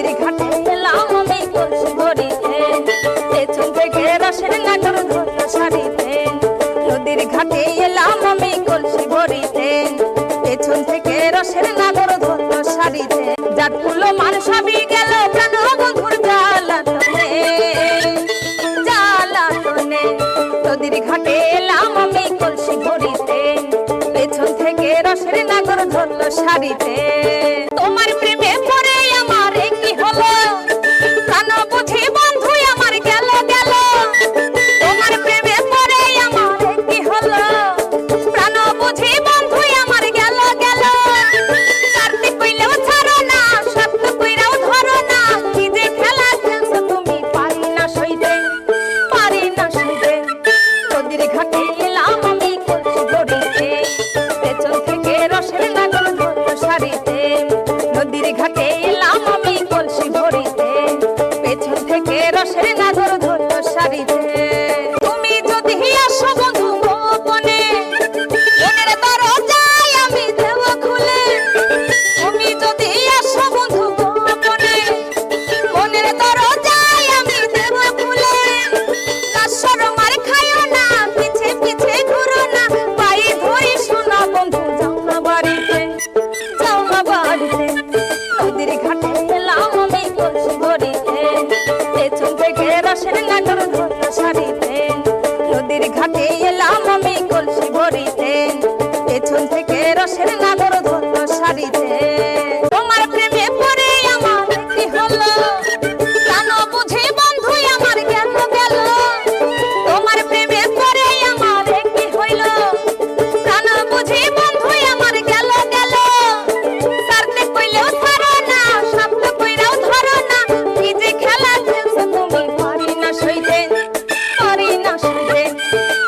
নদীর ঘাটে এলাম আমি কলসি ভরিতে, পেছন থেকে রসের নাগর ধরল শাড়িতে। নদীর ঘাটে এলাম আমি কলসি ভরিতে, পেছন থেকে রসের নাগর ধরল শাড়িতে। জাত ফুল মান সবই গেল প্রাণ বন্ধুর জ্বালাতনে, জ্বালাতনে। নদীর ঘাটে এলাম আমি কলসি ভরিতে, পেছন থেকে রসের নাগর ধরল শাড়িতে। তোমার প্রেমে পড়ে আমার কি হলো, প্রাণ বুঝি বন্ধু আমার গেল গেল। তোমার প্রেমে পড়ে আমার কি হলো, প্রাণ বুঝি বন্ধু আমার গেল গেল। কার্তিক কইলেও ছাড়ো না, সত্য কইরাও ধরো না, কি যে খেলা খেলছো তুমি পারি না সইতে, পারি না সইতে। নদীর ঘাটে এলাম আমি কলসি ভরিতে, পেছন থেকে রসের নাগর ধরল শাড়িতে। নদীর ঘাটে এলাম আমি কলসি ভরিতে, পেছন থেকে রসের নাগর ধরল শাড়িতে। তুমি যদি আসো বন্ধু গোপনে, মনের দরজায় আমি দেব খুলে। তুমি যদি আসো বন্ধু গোপনে, মনের দরজায় আমি দেব খুলে। লাশর মার খায়ো না, পিছে পিছে ঘুরো না, পায়ে ধরি শোনা বন্ধু যাও না বাড়িতে, যাও না বাড়িতে। নদীর ঘাটে এলাম আমি কলসি ভরিতে, পেছন থেকে রসের নাগর ধরল শাড়িতে। নদীর ঘাটে এলাম আমি কলসি ভরিতে, পেছন থেকে রসের নাগর ধরল শাড়িতে। তোমার প্রেমে পড়ে আমার কি হলো, প্রাণ বুঝি বন্ধু আমার গেল গেল। তোমার প্রেমে পড়ে আমার কি হইল, প্রাণ বুঝি বন্ধু আমার গেল গেল। কার্তিক কইলেও ছাড়ো না, শব্দ কইরাও ধরো না, কি যে খেলা খেলছো তুমি পারি না সইতে, পারি না সইতে।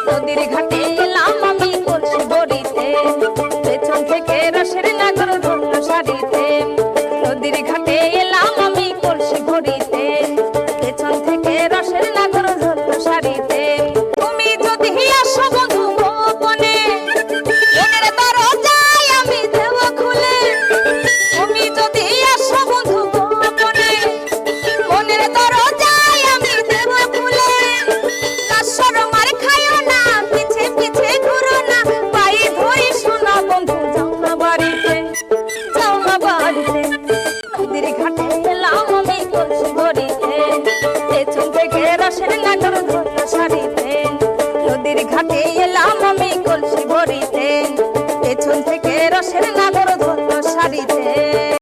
নদীর ঘাটে এলাম আমি কলসি ভরিতে, পেছন থেকে রসের নাগর ধরল শাড়িতে। নদীর ঘাটে